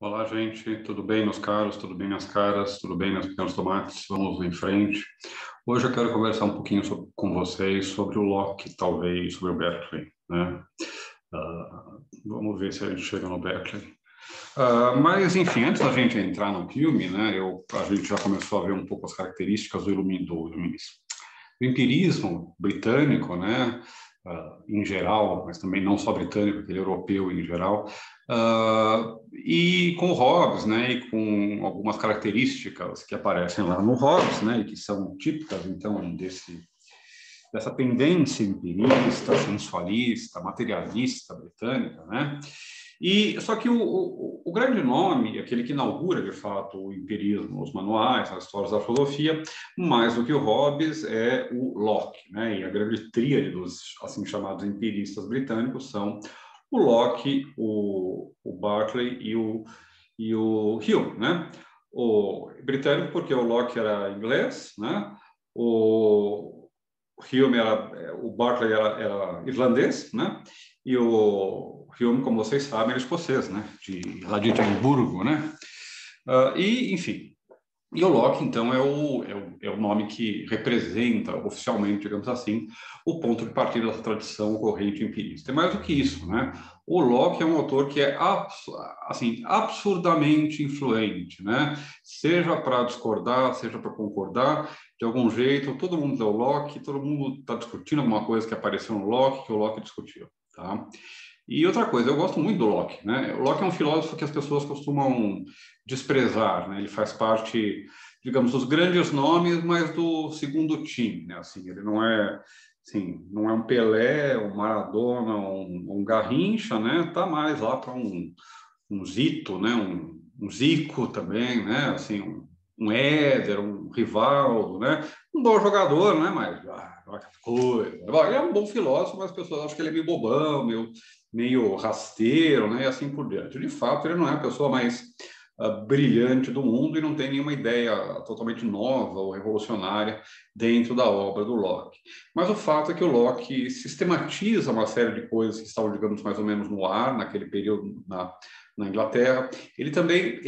Olá, gente. Tudo bem, meus caros? Tudo bem, minhas caras? Tudo bem, meus pequenos tomates? Vamos em frente. Hoje eu quero conversar um pouquinho com vocês sobre o Locke, talvez, sobre o Berkeley, né? Vamos ver se a gente chega no Berkeley. Mas, enfim, antes da gente entrar no filme, né, a gente já começou a ver um pouco as características do iluminismo. O empirismo britânico, né, em geral, mas também não só britânico, aquele europeu em geral, e com o Hobbes, né, e com algumas características que aparecem lá no Hobbes, né, e que são típicas, então, dessa tendência empirista, sensualista, materialista britânica, né? E só que o grande nome, aquele que inaugura de fato o empirismo, os manuais, as histórias da filosofia, mais do que o Hobbes, é o Locke, né? E a grande tríade dos assim chamados empiristas britânicos são o Locke, o Berkeley e o Hume, né? O britânico porque o Locke era inglês, né? O Hume o Berkeley era irlandês, né? E o Hume, como vocês sabem, era escocês, né? Lá de Edimburgo, né? Enfim, e o Locke, então, é o nome que representa oficialmente, digamos assim, o ponto de partida dessa tradição corrente empirista. É mais do que isso, né? O Locke é um autor que é assim, absurdamente influente, né? Seja para discordar, seja para concordar, de algum jeito, todo mundo lê o Locke, todo mundo está discutindo alguma coisa que apareceu no Locke, que o Locke discutiu, tá? E outra coisa, eu gosto muito do Locke, né? O Locke é um filósofo que as pessoas costumam desprezar, né? Ele faz parte, digamos, dos grandes nomes, mas do segundo time, né? Assim, ele não é, assim, não é um Pelé, um Maradona, um Garrincha, né? Tá mais lá para um Zito, né? Um Zico também, né? Assim, um Éder, um Rivaldo, né? Um bom jogador, né? Mas aquela coisa. Bom, ele é um bom filósofo, mas as pessoas acham que ele é meio bobão, meio rasteiro, né? E assim por diante. De fato, ele não é a pessoa mais brilhante do mundo e não tem nenhuma ideia totalmente nova ou revolucionária dentro da obra do Locke. Mas o fato é que o Locke sistematiza uma série de coisas que estavam, digamos, mais ou menos no ar naquele período na Inglaterra. Ele também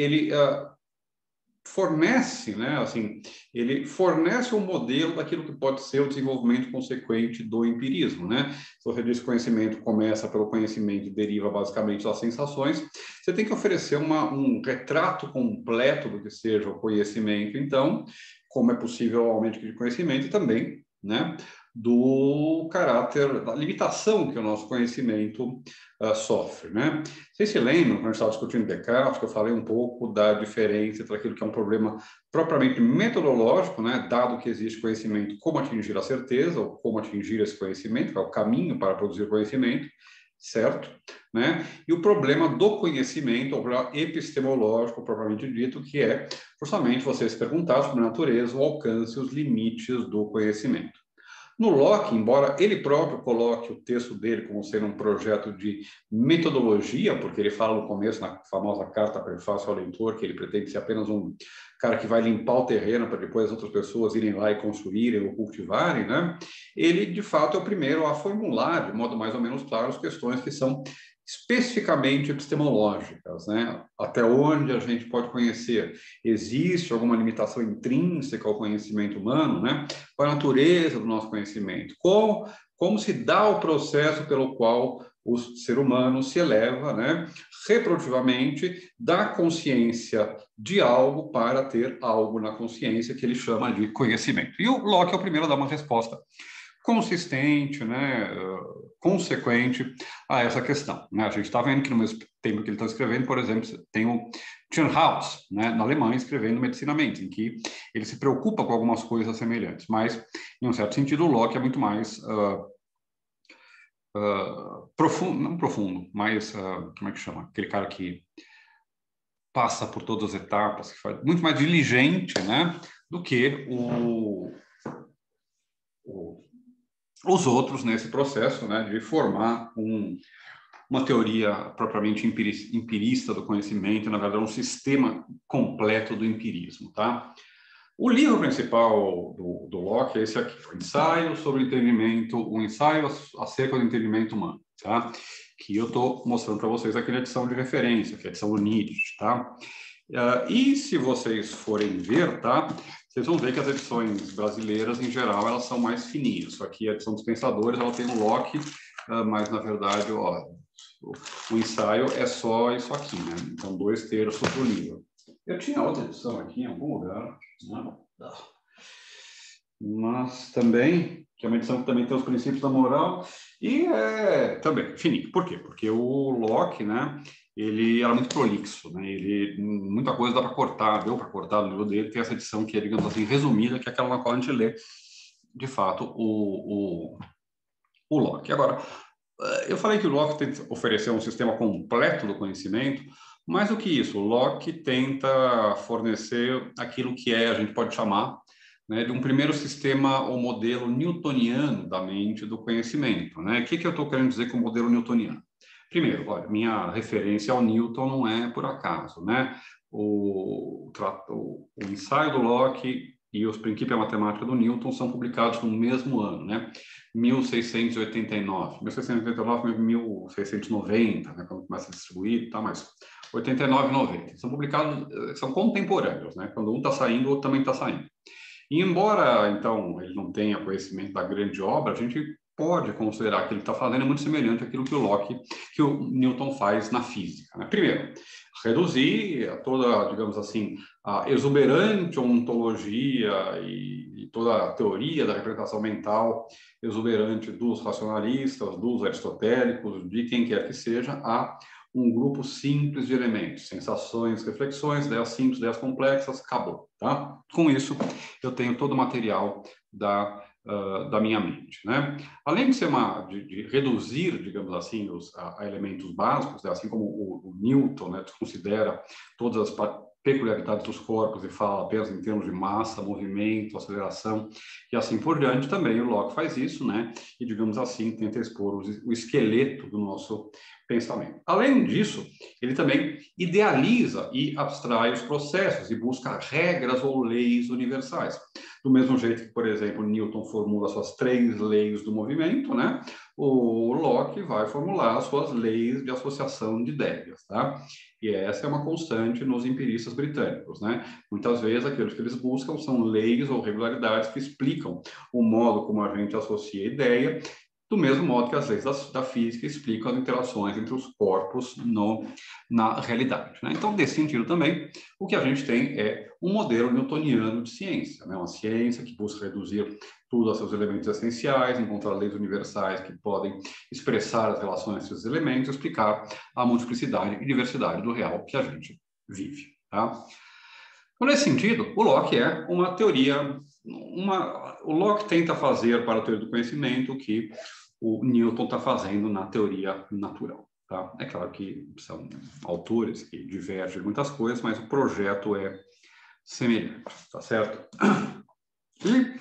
fornece, né, assim, ele fornece um modelo daquilo que pode ser o desenvolvimento consequente do empirismo, né? Se você diz que o conhecimento começa pelo conhecimento e deriva basicamente das sensações, você tem que oferecer um retrato completo do que seja o conhecimento, então, como é possível o aumento de conhecimento e também, né, do caráter, da limitação que o nosso conhecimento sofre, né? Vocês se lembram, quando a gente estava discutindo Descartes, que eu falei um pouco da diferença entre aquilo que é um problema propriamente metodológico, né? Dado que existe conhecimento, como atingir a certeza, ou como atingir esse conhecimento, que é o caminho para produzir conhecimento, certo? Né? E o problema do conhecimento, o problema epistemológico, propriamente dito, que é justamente você se perguntar sobre a natureza, o alcance e os limites do conhecimento. No Locke, embora ele próprio coloque o texto dele como sendo um projeto de metodologia, porque ele fala no começo, na famosa carta prefácio ao leitor, que ele pretende ser apenas um cara que vai limpar o terreno para depois as outras pessoas irem lá e construírem ou cultivarem, né? Ele, de fato, é o primeiro a formular, de modo mais ou menos claro, as questões que são especificamente epistemológicas, né? Até onde a gente pode conhecer? Existe alguma limitação intrínseca ao conhecimento humano, né? Qual a natureza do nosso conhecimento? Como se dá o processo pelo qual o ser humano se eleva, né, reprodutivamente da consciência de algo para ter algo na consciência que ele chama de conhecimento. E o Locke é o primeiro a dar uma resposta consistente, né, consequente a essa questão. Né? A gente está vendo que no mesmo tempo que ele está escrevendo, por exemplo, tem o Tschirnhaus, né, na Alemanha, escrevendo Medicinamente, em que ele se preocupa com algumas coisas semelhantes, mas, em um certo sentido, o Locke é muito mais profundo, não profundo, mas, como é que chama? Aquele cara que passa por todas as etapas, que faz muito mais diligente, né, do que os outros nesse processo, né, de formar uma teoria propriamente empirista do conhecimento, na verdade, um sistema completo do empirismo, tá? O livro principal do Locke é esse aqui, o Ensaio sobre o Entendimento, um ensaio acerca do entendimento humano, tá? que eu estou mostrando para vocês aqui na edição de referência, que é a edição Unity, tá? E se vocês forem ver, tá? Vocês vão ver que as edições brasileiras, em geral, elas são mais fininhas. Só que a edição dos Pensadores, ela tem um lock, mas, na verdade, ó, o ensaio é só isso aqui, né? Então, 2/3 do livro. Eu tinha outra edição aqui em algum lugar, né? Mas também, que é uma edição que também tem os princípios da moral, e também fininho. Por quê? Porque o Locke, né, ele era muito prolixo, né, muita coisa dá para cortar, deu para cortar no livro dele, tem essa edição que é, digamos assim, resumida, que é aquela na qual a gente lê, de fato, o Locke. Agora, eu falei que o Locke tenta oferecer um sistema completo do conhecimento, mais do que isso, o Locke tenta fornecer aquilo que a gente pode chamar, né, de um primeiro sistema ou modelo newtoniano da mente do conhecimento, né? O que eu estou querendo dizer com o modelo newtoniano? Primeiro, olha, minha referência ao Newton não é por acaso, né? O ensaio do Locke e os princípios da matemática do Newton são publicados no mesmo ano, né? 1689, 1690, né? Quando começa a distribuir, tá? Mas 89 e 90 são publicados, são contemporâneos, né? Quando um está saindo, o outro também está saindo. E embora, então, ele não tenha conhecimento da grande obra, a gente pode considerar que ele está fazendo muito semelhante àquilo que o Newton faz na física, né? Primeiro, reduzir toda, digamos assim, a exuberante ontologia e toda a teoria da representação mental exuberante dos racionalistas, dos aristotélicos, de quem quer que seja, a um grupo simples de elementos, sensações, reflexões, ideias simples, ideias complexas, acabou, tá? Com isso, eu tenho todo o material da minha mente, né? Além de ser de reduzir, digamos assim, a elementos básicos, né? Assim como o Newton, né, considera todas as peculiaridades dos corpos e fala apenas em termos de massa, movimento, aceleração e assim por diante, também o Locke faz isso, né? E, digamos assim, tenta expor o esqueleto do nosso pensamento. Além disso, ele também idealiza e abstrai os processos e busca regras ou leis universais. Do mesmo jeito que, por exemplo, Newton formula suas 3 leis do movimento, né? O Locke vai formular as suas leis de associação de ideias, tá? E essa é uma constante nos empiristas britânicos, né? Muitas vezes aqueles que eles buscam são leis ou regularidades que explicam o modo como a gente associa a ideia, do mesmo modo que as leis da física explicam as interações entre os corpos na realidade, né? Então, nesse sentido também, o que a gente tem é um modelo newtoniano de ciência, né? Uma ciência que busca reduzir tudo aos seus elementos essenciais, encontrar leis universais que podem expressar as relações entre esses elementos, explicar a multiplicidade e diversidade do real que a gente vive, tá? Então, nesse sentido, o Locke é uma teoria, o Locke tenta fazer para a teoria do conhecimento o que o Newton está fazendo na teoria natural. Tá? É claro que são autores que divergem em muitas coisas, mas o projeto é semelhante, tá certo? E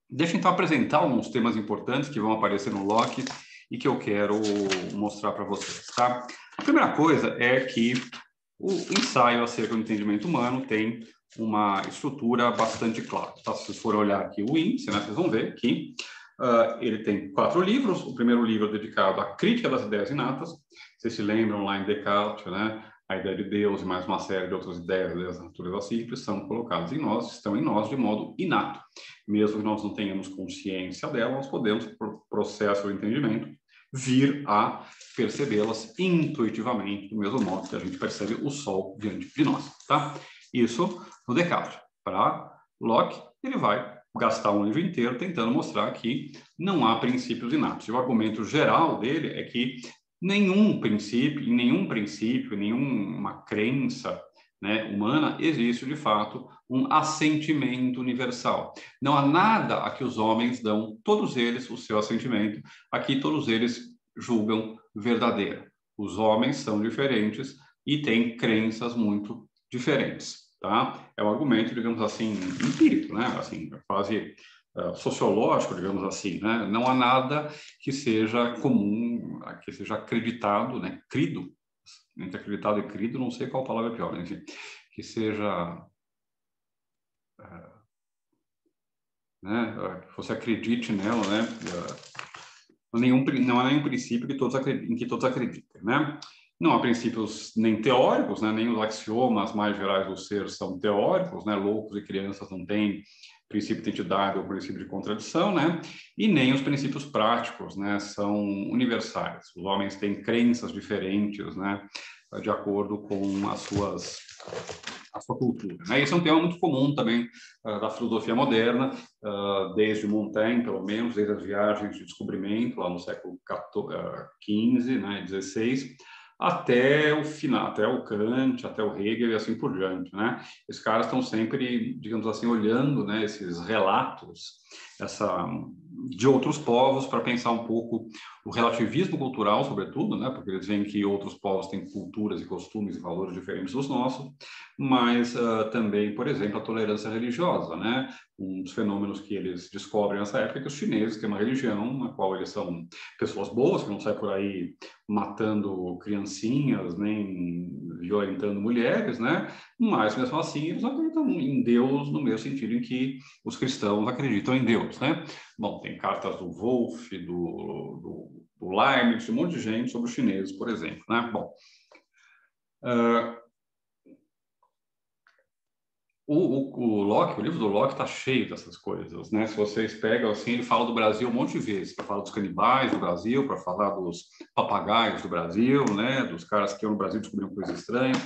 deixa eu então apresentar alguns temas importantes que vão aparecer no Locke e que eu quero mostrar para vocês, tá? A primeira coisa é que o ensaio acerca do entendimento humano tem uma estrutura bastante clara. Tá? Se vocês forem olhar aqui o índice, né, vocês vão ver que ele tem 4 livros. O primeiro livro é dedicado à crítica das ideias inatas. Vocês se lembram lá em Descartes, né? A ideia de Deus e mais uma série de outras ideias da natureza simples são colocadas em nós, estão em nós de modo inato. Mesmo que nós não tenhamos consciência delas, nós podemos, por processo de entendimento, vir a percebê-las intuitivamente, do mesmo modo que a gente percebe o Sol diante de nós, tá? Isso no Descartes. Para Locke, ele vai gastar um livro inteiro tentando mostrar que não há princípios inatos. E o argumento geral dele é que nenhuma crença, né, humana existe de fato um assentimento universal. Não há nada a que os homens dão, todos eles, o seu assentimento, a que todos eles julgam verdadeiro. Os homens são diferentes e têm crenças muito diferentes, tá? É um argumento, digamos assim, empírico, né? Assim, quase sociológico, digamos assim, né? Não há nada que seja comum, que seja acreditado, né? Crido, entre acreditado e crido, não sei qual palavra é pior, mas enfim, que seja, né? Que você acredite nela, né? não há nenhum princípio em que todos acreditem, né? Não há princípios nem teóricos, né? Nem os axiomas mais gerais do ser são teóricos, né? Loucos e crianças não têm princípio de entidade ou princípio de contradição, né? E nem os princípios práticos, né? São universais. Os homens têm crenças diferentes, né? De acordo com a sua cultura, né? Esse é um tema muito comum também da filosofia moderna, desde Montaigne, pelo menos, desde as viagens de descobrimento, lá no século XV, né, XVI, até o final, até o Kant, até o Hegel e assim por diante, né? Esses caras estão sempre, digamos assim, olhando, né, esses relatos de outros povos para pensar um pouco o relativismo cultural, sobretudo, né, porque eles veem que outros povos têm culturas e costumes e valores diferentes dos nossos, mas também, por exemplo, a tolerância religiosa, né? Um dos fenômenos que eles descobrem nessa época é que os chineses têm uma religião na qual eles são pessoas boas, que não saem por aí matando criancinhas, nem violentando mulheres, né? Mas, mesmo assim, eles acreditam em Deus no mesmo sentido em que os cristãos acreditam em Deus, né? Bom, tem cartas do Wolff, do Leibniz, um monte de gente sobre os chineses, por exemplo, né? Bom, o Locke, o livro do Locke está cheio dessas coisas, né? Se vocês pegam assim, ele fala do Brasil um monte de vezes, para falar dos canibais do Brasil, para falar dos papagaios do Brasil, né? Dos caras que iam no Brasil descobriram coisas estranhas,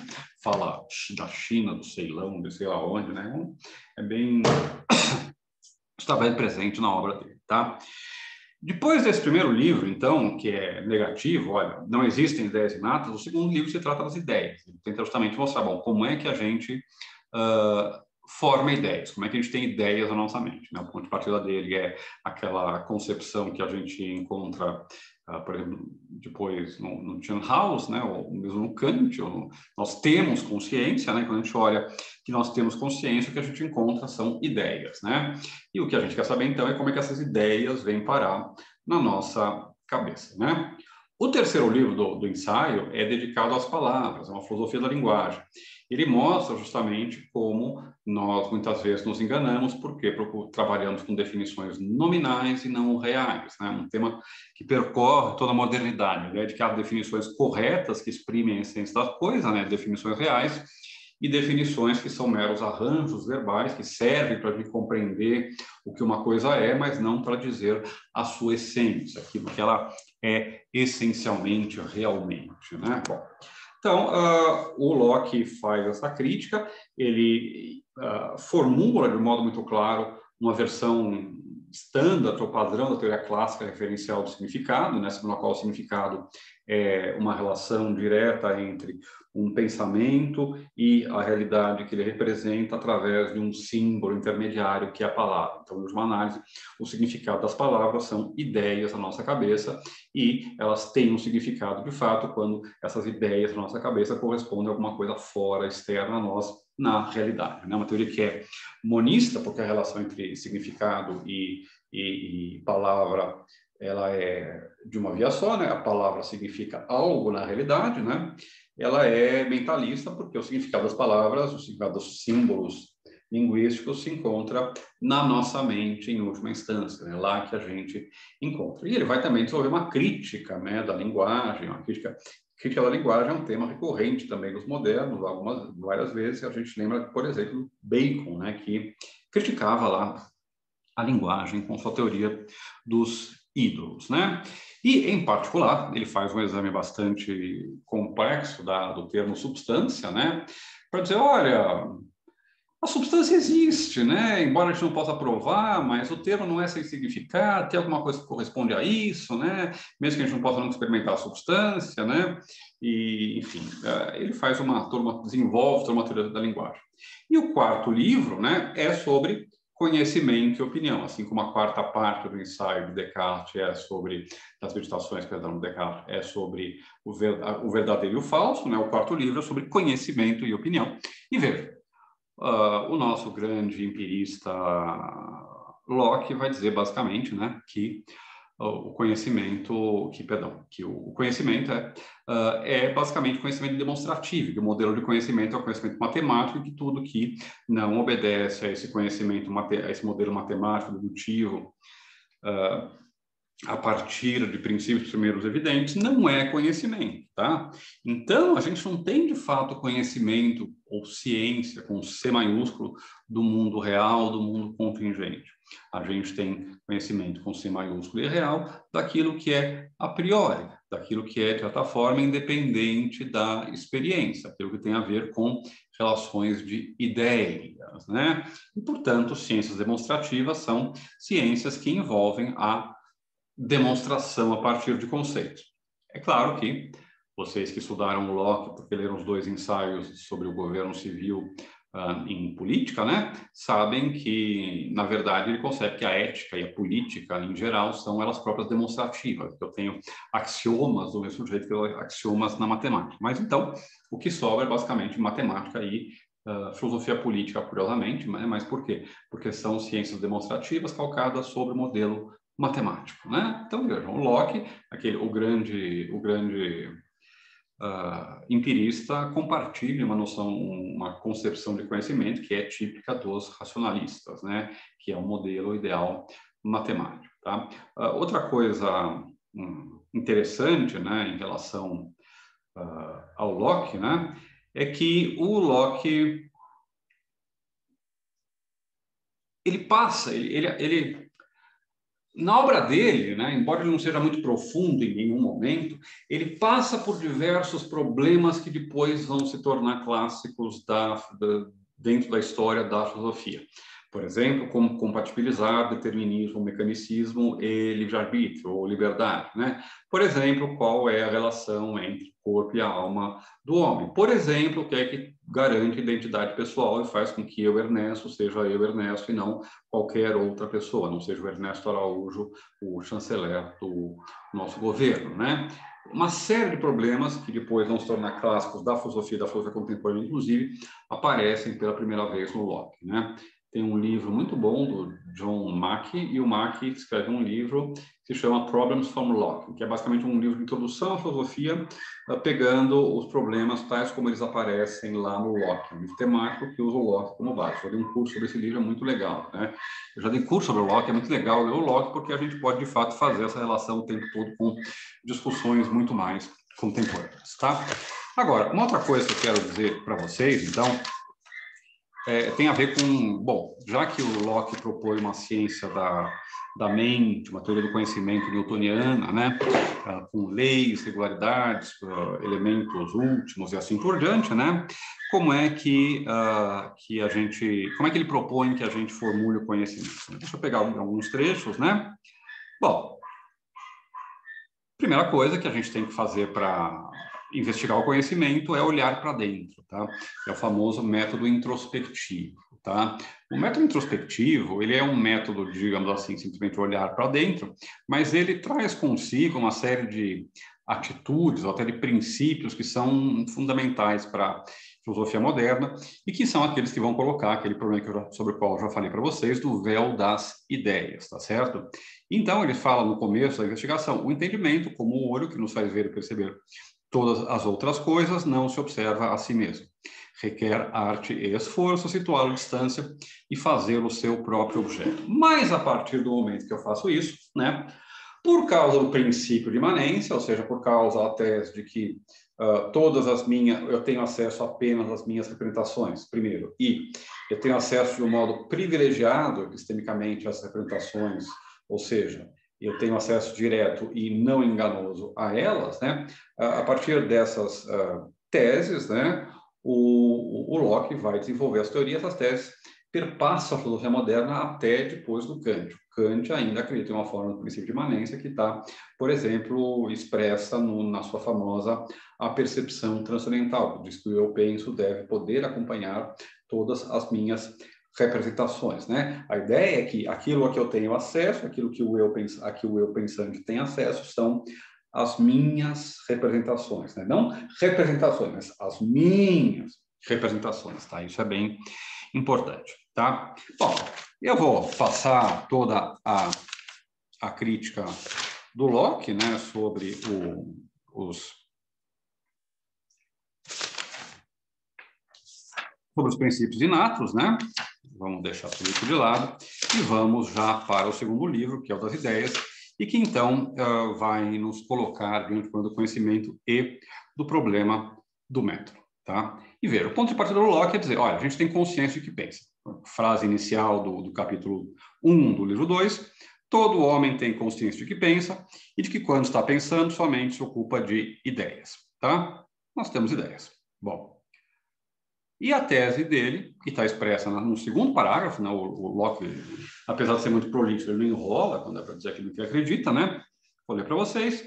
fala da China, do Ceilão, de sei lá onde, né? É bem está bem presente na obra dele, tá? Depois desse primeiro livro, então, que é negativo, olha, não existem ideias inatas, o segundo livro se trata das ideias. Ele tenta justamente mostrar, bom, como é que a gente forma ideias, como é que a gente tem ideias na nossa mente, né? O ponto de partida dele é aquela concepção que a gente encontra, por exemplo, depois no Tannhaus, né? Ou mesmo no Kant, nós temos consciência, né? Quando a gente olha que nós temos consciência, o que a gente encontra são ideias, né? E o que a gente quer saber, então, é como é que essas ideias vêm parar na nossa cabeça, né? O terceiro livro do ensaio é dedicado às palavras, é uma filosofia da linguagem. Ele mostra justamente como nós muitas vezes nos enganamos, porque trabalhamos com definições nominais e não reais, né? Um tema que percorre toda a modernidade, né? De que há definições corretas que exprimem a essência das coisas, né? Definições reais, e definições que são meros arranjos verbais que servem para a gente compreender o que uma coisa é, mas não para dizer a sua essência, aquilo que ela é essencialmente, realmente, né? Bom, então, o Locke faz essa crítica, ele formula de um modo muito claro uma versão standard ou padrão da teoria clássica referencial do significado, né, segundo a qual o significado é uma relação direta entre um pensamento e a realidade que ele representa através de um símbolo intermediário que é a palavra. Então, em última análise, o significado das palavras são ideias na nossa cabeça e elas têm um significado de fato quando essas ideias na nossa cabeça correspondem a alguma coisa fora, externa a nós, na realidade. Né? Uma teoria que é monista, porque a relação entre significado e palavra ela é de uma via só, né? A palavra significa algo na realidade, né? Ela é mentalista, porque o significado das palavras, o significado dos símbolos linguísticos se encontra na nossa mente, em última instância, é lá que a gente encontra. E ele vai também desenvolver uma crítica, né, da linguagem, uma crítica da linguagem é um tema recorrente também dos modernos, várias vezes, a gente lembra, por exemplo, Bacon, né, que criticava lá a linguagem com sua teoria dos ídolos, né? E, em particular, ele faz um exame bastante complexo do termo substância, né? Para dizer, olha, a substância existe, né? Embora a gente não possa provar, mas o termo não é sem significado, tem alguma coisa que corresponde a isso, né? Mesmo que a gente não possa nunca experimentar a substância, né? E, enfim, ele desenvolve toda uma teoria da linguagem. E o quarto livro, né, é sobre conhecimento e opinião, assim como a quarta parte do ensaio de Descartes é sobre, das meditações, perdão, de Descartes, é sobre o verdadeiro e o falso, né? O quarto livro é sobre conhecimento e opinião. E veja, o nosso grande empirista Locke vai dizer basicamente, né, que o conhecimento é basicamente conhecimento demonstrativo, que o modelo de conhecimento é o conhecimento matemático, e que tudo que não obedece a esse conhecimento, a esse modelo matemático dedutivo, a partir de princípios primeiros evidentes, não é conhecimento, tá? Então, a gente não tem, de fato, conhecimento ou ciência, com C maiúsculo, do mundo real, do mundo contingente. A gente tem conhecimento com C maiúsculo e real daquilo que é a priori, daquilo que é, de certa forma, independente da experiência, aquilo que tem a ver com relações de ideias, né? E, portanto, ciências demonstrativas são ciências que envolvem a demonstração a partir de conceitos. É claro que vocês que estudaram o Locke, porque leram os 2 ensaios sobre o governo civil em política, né, sabem que, na verdade, ele concebe que a ética e a política, em geral, são elas próprias demonstrativas. Eu tenho axiomas do mesmo jeito que eu tenho axiomas na matemática. Mas, então, o que sobra é basicamente matemática e filosofia política, curiosamente, mas por quê? Porque são ciências demonstrativas calcadas sobre o modelo matemático, né? Então, vejam, o Locke, o grande empirista, compartilha uma noção, uma concepção de conhecimento que é típica dos racionalistas, né? Que é o modelo ideal matemático, tá? Outra coisa interessante, né, em relação ao Locke, né, é que o Locke ele na obra dele, né, embora ele não seja muito profundo em nenhum momento, ele passa por diversos problemas que depois vão se tornar clássicos dentro da história da filosofia. Por exemplo, como compatibilizar determinismo, mecanicismo e livre-arbítrio, ou liberdade, né? Por exemplo, qual é a relação entre o corpo e a alma do homem? Por exemplo, o que é que garante a identidade pessoal e faz com que eu, Ernesto, seja eu, Ernesto, e não qualquer outra pessoa, não seja o Ernesto Araújo, o chanceler do nosso governo, né? Uma série de problemas que depois vão se tornar clássicos da filosofia contemporânea, inclusive, aparecem pela primeira vez no Locke, né? Tem um livro muito bom do John Mackey, e o Mackey escreve um livro que se chama Problems from Locke, que é basicamente um livro de introdução à filosofia, pegando os problemas tais como eles aparecem lá no Locke, um livro temático que usa o Locke como base. Eu dei um curso sobre esse livro, é muito legal, né? Eu já dei curso sobre o Locke, é muito legal ler o Locke, porque a gente pode, de fato, fazer essa relação o tempo todo com discussões muito mais contemporâneas, tá? Agora, uma outra coisa que eu quero dizer para vocês, então, tem a ver com, bom, já que o Locke propõe uma ciência da mente, uma teoria do conhecimento newtoniana, né, com leis, regularidades, elementos últimos e assim por diante, né, como é que ele propõe que a gente formule o conhecimento? Deixa eu pegar alguns trechos, né? Bom, primeira coisa que a gente tem que fazer para investigar o conhecimento é olhar para dentro, tá? É o famoso método introspectivo, tá? O método introspectivo, ele é um método, digamos assim, simplesmente olhar para dentro, mas ele traz consigo uma série de atitudes, ou até de princípios que são fundamentais para a filosofia moderna e que são aqueles que vão colocar aquele problema sobre o qual eu já falei para vocês, do véu das ideias, tá certo? Então, ele fala no começo da investigação, o entendimento como o olho que nos faz ver e perceber todas as outras coisas, não se observa a si mesmo. Requer arte e esforço situá-lo à distância e fazê-lo seu próprio objeto. Mas, a partir do momento que eu faço isso, né, por causa do princípio de imanência, ou seja, por causa da tese de que eu tenho acesso apenas às minhas representações, primeiro, e eu tenho acesso de um modo privilegiado, epistemicamente, às representações, ou seja, eu tenho acesso direto e não enganoso a elas, né? A partir dessas teses, né, o Locke vai desenvolver as teorias, essas teses perpassam a filosofia moderna até depois do Kant. Kant ainda acredita em uma forma do princípio de imanência que está, por exemplo, expressa na sua famosa a percepção transcendental, que diz que o eu penso deve poder acompanhar todas as minhas representações, né? A ideia é que aquilo a que eu tenho acesso, aquilo que o eu pensante tem acesso, são as minhas representações, né? Não representações, mas as minhas representações, tá? Isso é bem importante, tá? Bom, eu vou passar toda a crítica do Locke, né, sobre os princípios inatos, né? Vamos deixar tudo isso de lado e vamos já para o segundo livro, que é o das ideias, e que então vai nos colocar diante do conhecimento e do problema do método, tá? E veja, o ponto de partida do Locke é dizer, olha, a gente tem consciência de que pensa. Frase inicial do capítulo 1 do livro 2, todo homem tem consciência de que pensa e de que quando está pensando somente se ocupa de ideias, tá? Nós temos ideias. Bom, e a tese dele, que está expressa no segundo parágrafo, né? O Locke, apesar de ser muito prolixo, ele não enrola quando é para dizer aquilo que acredita, né? Vou ler para vocês.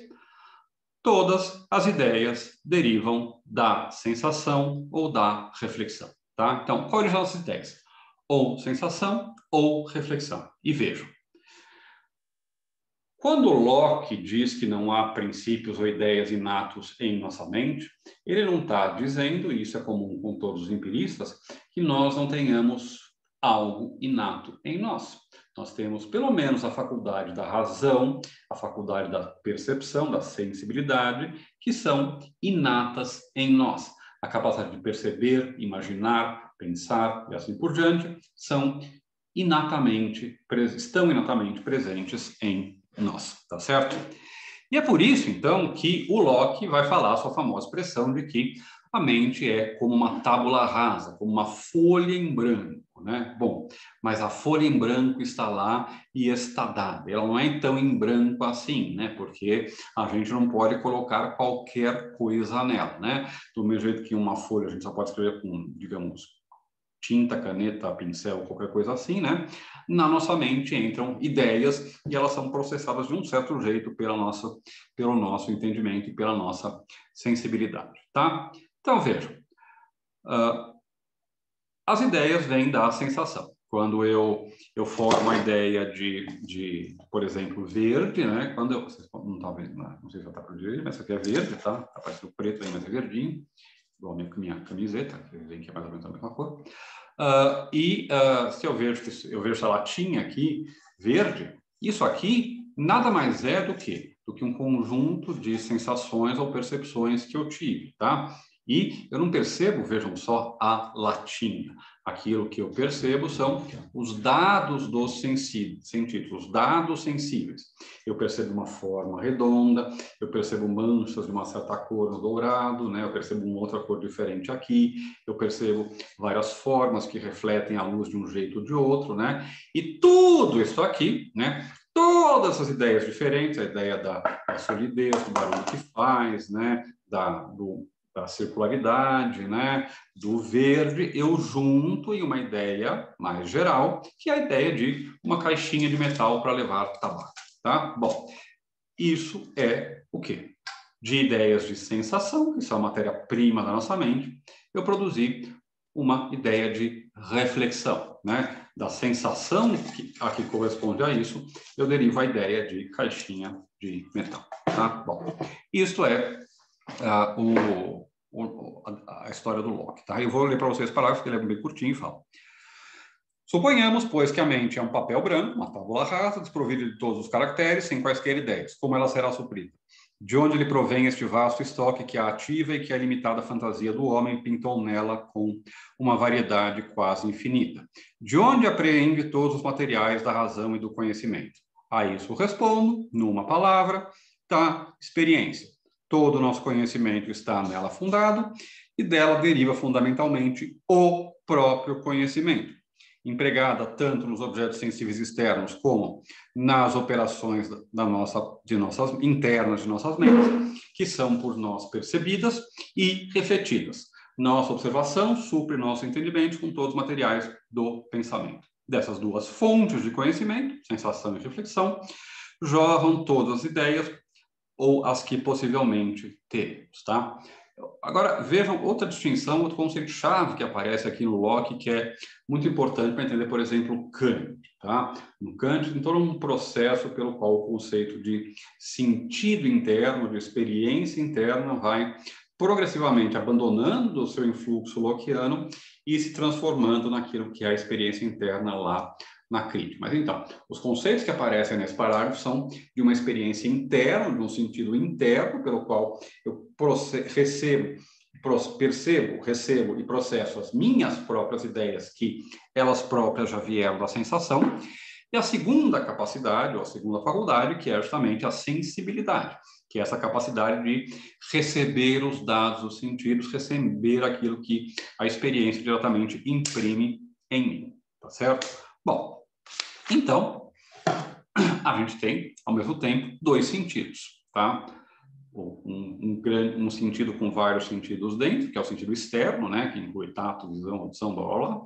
Todas as ideias derivam da sensação ou da reflexão, tá? Então, quais são as ideias? Ou sensação ou reflexão. E vejam, quando Locke diz que não há princípios ou ideias inatos em nossa mente, ele não está dizendo, e isso é comum com todos os empiristas, que nós não tenhamos algo inato em nós. Nós temos pelo menos a faculdade da razão, a faculdade da percepção, da sensibilidade, que são inatas em nós. A capacidade de perceber, imaginar, pensar e assim por diante estão inatamente presentes em nós, tá certo? E é por isso, então, que o Locke vai falar a sua famosa expressão de que a mente é como uma tábula rasa, como uma folha em branco, né? Bom, mas a folha em branco está lá e está dada. Ela não é tão em branco assim, né? Porque a gente não pode colocar qualquer coisa nela, né? Do mesmo jeito que uma folha a gente só pode escrever com, digamos, tinta, caneta, pincel, qualquer coisa assim, né? Na nossa mente entram ideias e elas são processadas de um certo jeito pelo nosso entendimento e pela nossa sensibilidade, tá? Então, vejam, as ideias vêm da sensação. Quando eu formo a ideia por exemplo, verde, né? Quando vocês não estão vendo, não sei se está por direito, mas isso aqui é verde, tá? Tá parecendo preto aí, mas é verdinho. Igual a minha camiseta, que é mais ou menos a mesma cor. Se eu vejo essa latinha aqui, verde, isso aqui nada mais é do que um conjunto de sensações ou percepções que eu tive, tá? E eu não percebo, vejam só, a latinha. Aquilo que eu percebo são os dados dos sentidos, os dados sensíveis. Eu percebo uma forma redonda, eu percebo manchas de uma certa cor no dourado, né? Eu percebo uma outra cor diferente aqui, eu percebo várias formas que refletem a luz de um jeito ou de outro, né? E tudo isso aqui, né? Todas essas ideias diferentes, a ideia da solidez, do barulho que faz, né? Da circularidade, né, do verde, eu junto em uma ideia mais geral, que é a ideia de uma caixinha de metal para levar tabaco, tá? Bom, isso é o quê? De ideias de sensação, que são a matéria-prima da nossa mente, eu produzi uma ideia de reflexão, né? Da sensação a que corresponde a isso, eu derivo a ideia de caixinha de metal, tá? Bom, isto é a história do Locke, tá? Eu vou ler para vocês o parágrafo, que ele é bem curtinho e fala. Suponhamos, pois, que a mente é um papel branco, uma tábula rasa, desprovida de todos os caracteres, sem quaisquer ideias. Como ela será suprida? De onde lhe provém este vasto estoque que a ativa e que a limitada fantasia do homem pintou nela com uma variedade quase infinita? De onde apreende todos os materiais da razão e do conhecimento? A isso respondo, numa palavra, da experiência. Todo o nosso conhecimento está nela fundado e dela deriva fundamentalmente o próprio conhecimento, empregada tanto nos objetos sensíveis externos como nas operações internas de nossas mentes, que são por nós percebidas e refletidas. Nossa observação supre nosso entendimento com todos os materiais do pensamento. Dessas duas fontes de conhecimento, sensação e reflexão, jorram todas as ideias ou as que possivelmente teremos, tá? Agora, vejam outra distinção, outro conceito-chave que aparece aqui no Locke, que é muito importante para entender, por exemplo, Kant, tá? No Kant tem todo um processo pelo qual o conceito de sentido interno, de experiência interna, vai progressivamente abandonando o seu influxo lockeano e se transformando naquilo que é a experiência interna lá na crítica. Mas então, os conceitos que aparecem nesse parágrafo são de uma experiência interna, de um sentido interno, pelo qual eu recebo e processo as minhas próprias ideias, que elas próprias já vieram da sensação, E a segunda capacidade, ou a segunda faculdade, que é justamente a sensibilidade, que é essa capacidade de receber os dados dos sentidos, receber aquilo que a experiência diretamente imprime em mim, tá certo? Bom, então, a gente tem, ao mesmo tempo, dois sentidos, tá? Um sentido com vários sentidos dentro, que é o sentido externo, né, que inclui tato, visão, audição, blá, blá, blá,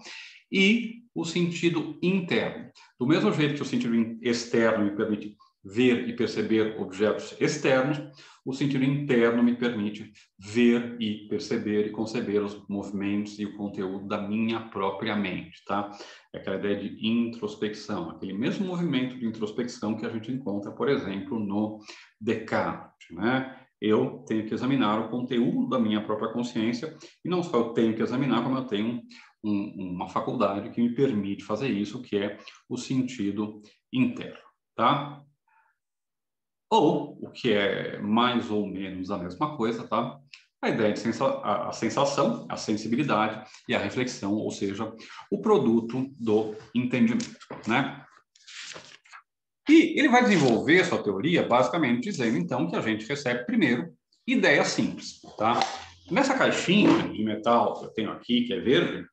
e o sentido interno. Do mesmo jeito que o sentido externo me permite ver e perceber objetos externos, o sentido interno me permite ver e perceber e conceber os movimentos e o conteúdo da minha própria mente, tá? É aquela ideia de introspecção, aquele mesmo movimento de introspecção que a gente encontra, por exemplo, no Descartes, né? Eu tenho que examinar o conteúdo da minha própria consciência, e não só eu tenho que examinar, como eu tenho uma faculdade que me permite fazer isso, que é o sentido interno, tá? Ou, o que é mais ou menos a mesma coisa, tá? A ideia de a sensação, a sensibilidade e a reflexão, ou seja, o produto do entendimento, né? E ele vai desenvolver sua teoria basicamente dizendo, então, que a gente recebe primeiro ideias simples, tá? Nessa caixinha de metal que eu tenho aqui, que é verde,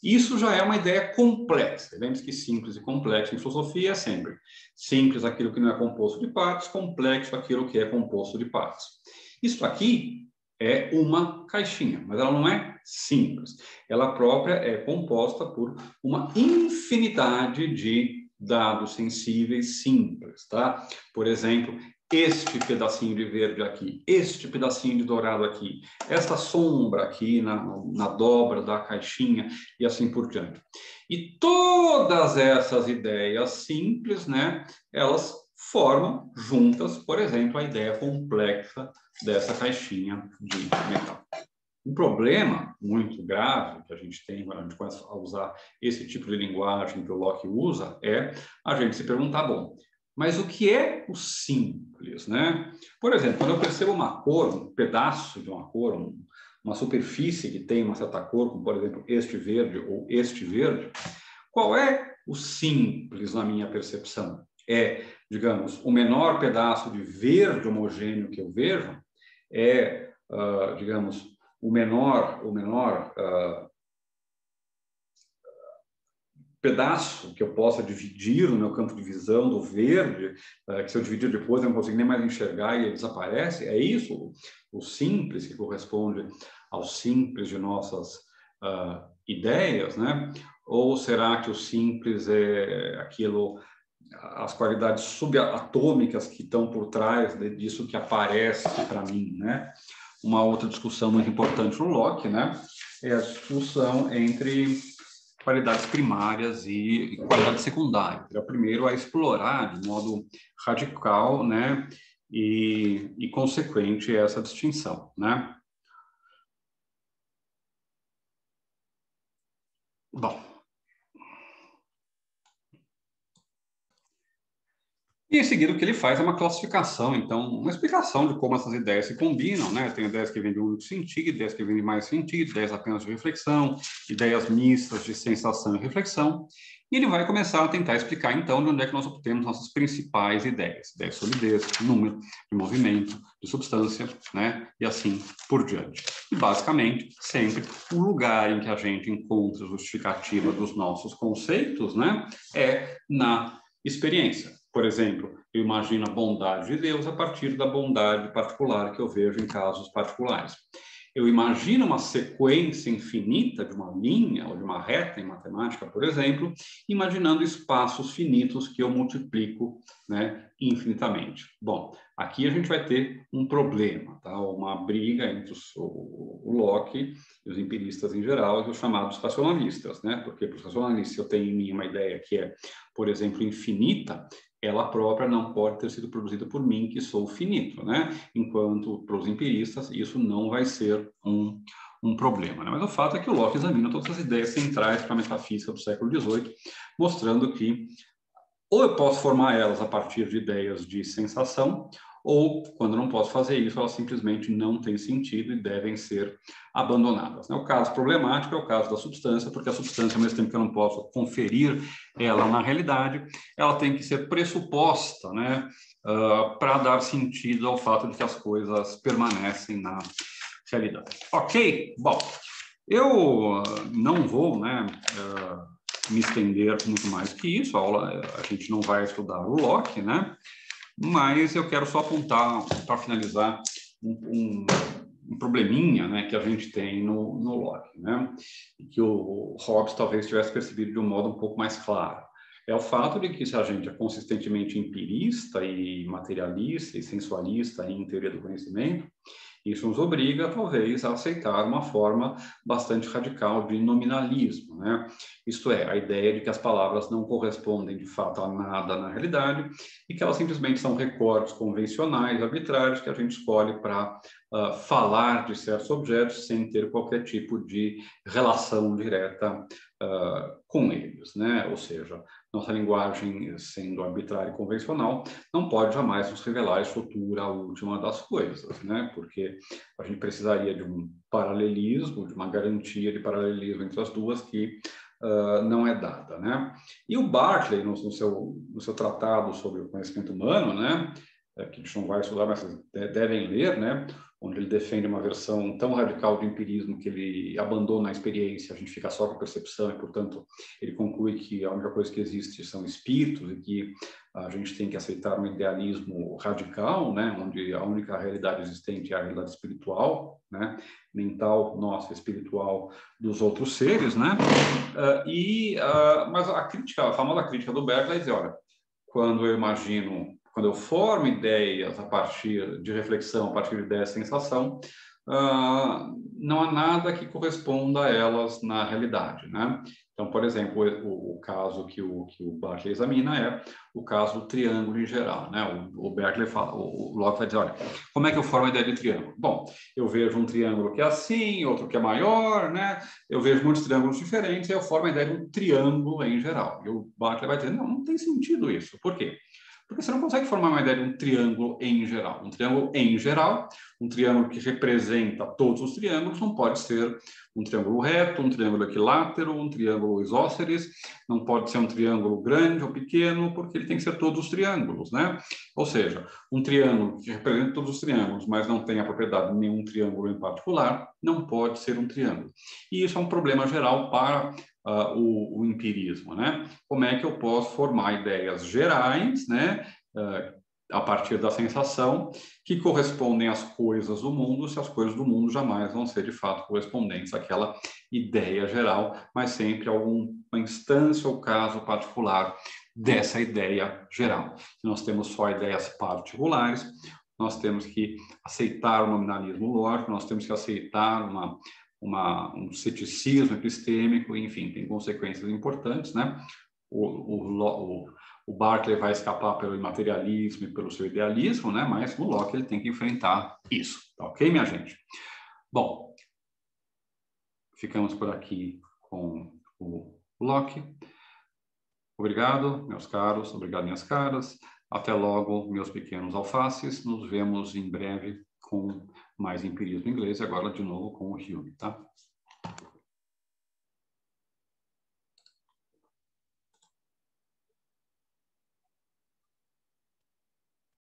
isso já é uma ideia complexa. Lembre-se que simples e complexo em filosofia é sempre simples aquilo que não é composto de partes, complexo aquilo que é composto de partes. Isso aqui é uma caixinha, mas ela não é simples. Ela própria é composta por uma infinidade de dados sensíveis simples, tá? Por exemplo, este pedacinho de verde aqui, este pedacinho de dourado aqui, essa sombra aqui na dobra da caixinha e assim por diante. E todas essas ideias simples, né, elas formam juntas, por exemplo, a ideia complexa dessa caixinha de metal. Um problema muito grave que a gente tem quando a gente começa a usar esse tipo de linguagem que o Locke usa é a gente se perguntar, bom, mas o que é o simples, né? Por exemplo, quando eu percebo uma cor, um pedaço de uma cor, uma superfície que tem uma certa cor, como por exemplo este verde ou este verde, qual é o simples na minha percepção? É, digamos, o menor pedaço de verde homogêneo que eu vejo? É, digamos, o menor pedaço que eu possa dividir no meu campo de visão do verde, que se eu dividir depois eu não consigo nem mais enxergar e ele desaparece? É isso o simples que corresponde ao simples de nossas ideias, né? Ou será que o simples é aquilo, as qualidades subatômicas que estão por trás disso que aparece para mim, né? Uma outra discussão muito importante no Locke, né, é a discussão entre qualidades primárias e qualidades secundárias. Ele é o primeiro a explorar de modo radical, né, e consequente essa distinção, né? Bom, e em seguida o que ele faz é uma classificação, então, uma explicação de como essas ideias se combinam, né? Tem ideias que vêm de um único sentido, ideias que vêm de mais sentido, ideias apenas de reflexão, ideias mistas de sensação e reflexão. E ele vai começar a tentar explicar, então, de onde é que nós obtemos nossas principais ideias. Ideias de solidez, de número, de movimento, de substância, né? E assim por diante. E, basicamente, sempre o lugar em que a gente encontra justificativa dos nossos conceitos, né? É na experiência. Por exemplo, eu imagino a bondade de Deus a partir da bondade particular que eu vejo em casos particulares. Eu imagino uma sequência infinita de uma linha ou de uma reta em matemática, por exemplo, imaginando espaços finitos que eu multiplico, né, infinitamente. Bom, aqui a gente vai ter um problema, tá? Uma briga entre o Locke e os empiristas em geral e os chamados racionalistas, né? Porque para os racionalistas eu tenho em mim uma ideia que é, por exemplo, infinita, ela própria não pode ter sido produzida por mim, que sou finito, né? Enquanto para os empiristas isso não vai ser um problema, né? Mas o fato é que o Locke examina todas as ideias centrais para a metafísica do século XVIII, mostrando que ou eu posso formar elas a partir de ideias de sensação, ou, quando não posso fazer isso, elas simplesmente não têm sentido e devem ser abandonadas. O caso problemático é o caso da substância, porque a substância, ao mesmo tempo que eu não posso conferir ela na realidade, ela tem que ser pressuposta, né, para dar sentido ao fato de que as coisas permanecem na realidade. Ok? Bom, eu não vou, né, me estender muito mais que isso. A gente não vai estudar o Locke, né? Mas eu quero só apontar, para finalizar, um probleminha, né, que a gente tem no Locke, né? E que o Hobbes talvez tivesse percebido de um modo um pouco mais claro. É o fato de que, se a gente é consistentemente empirista e materialista e sensualista em teoria do conhecimento, isso nos obriga, talvez, a aceitar uma forma bastante radical de nominalismo, né? Isto é, a ideia de que as palavras não correspondem, de fato, a nada na realidade e que elas simplesmente são recortes convencionais, arbitrários, que a gente escolhe para falar de certos objetos sem ter qualquer tipo de relação direta com eles, né? Ou seja, nossa linguagem, sendo arbitrária e convencional, não pode jamais nos revelar a estrutura última das coisas, né? Porque a gente precisaria de um paralelismo, de uma garantia de paralelismo entre as duas que não é dada, né? E o Berkeley, no seu tratado sobre o conhecimento humano, né, que a gente não vai estudar, mas vocês devem ler, né, onde ele defende uma versão tão radical de empirismo que ele abandona a experiência, a gente fica só com a percepção e, portanto, ele conclui que a única coisa que existe são espíritos e que a gente tem que aceitar um idealismo radical, né, onde a única realidade existente é a realidade espiritual, né, mental nossa, espiritual dos outros seres, né, mas a famosa crítica do Berkeley é dizer, olha, quando eu formo ideias a partir de reflexão, a partir dessa sensação, não há nada que corresponda a elas na realidade, né? Então, por exemplo, o caso que o Berkeley examina é o caso do triângulo em geral, né? O Berkeley fala, o Locke vai dizer, olha, como é que eu formo a ideia de triângulo? Bom, eu vejo um triângulo que é assim, outro que é maior, né? Eu vejo muitos triângulos diferentes e eu formo a ideia de um triângulo em geral. E o Berkeley vai dizer, não tem sentido isso. Por quê? Porque você não consegue formar uma ideia de um triângulo em geral. Um triângulo em geral, um triângulo que representa todos os triângulos, não pode ser um triângulo reto, um triângulo equilátero, um triângulo isósceles, não pode ser um triângulo grande ou pequeno, porque ele tem que ser todos os triângulos, né? Ou seja, um triângulo que representa todos os triângulos, mas não tem a propriedade de nenhum triângulo em particular, não pode ser um triângulo. E isso é um problema geral para o empirismo, né? Como é que eu posso formar ideias gerais, né? A partir da sensação que correspondem às coisas do mundo, se as coisas do mundo jamais vão ser de fato correspondentes àquela ideia geral, mas sempre alguma instância ou caso particular dessa ideia geral. Se nós temos só ideias particulares, nós temos que aceitar o nominalismo lógico, nós temos que aceitar um ceticismo epistêmico, enfim, tem consequências importantes, né? O Berkeley vai escapar pelo imaterialismo e pelo seu idealismo, né? Mas o Locke ele tem que enfrentar isso, tá ok, minha gente? Bom, ficamos por aqui com o Locke. Obrigado, meus caros, obrigado, minhas caras. Até logo, meus pequenos alfaces. Nos vemos em breve com mais empirismo inglês, agora de novo com o Hume, tá?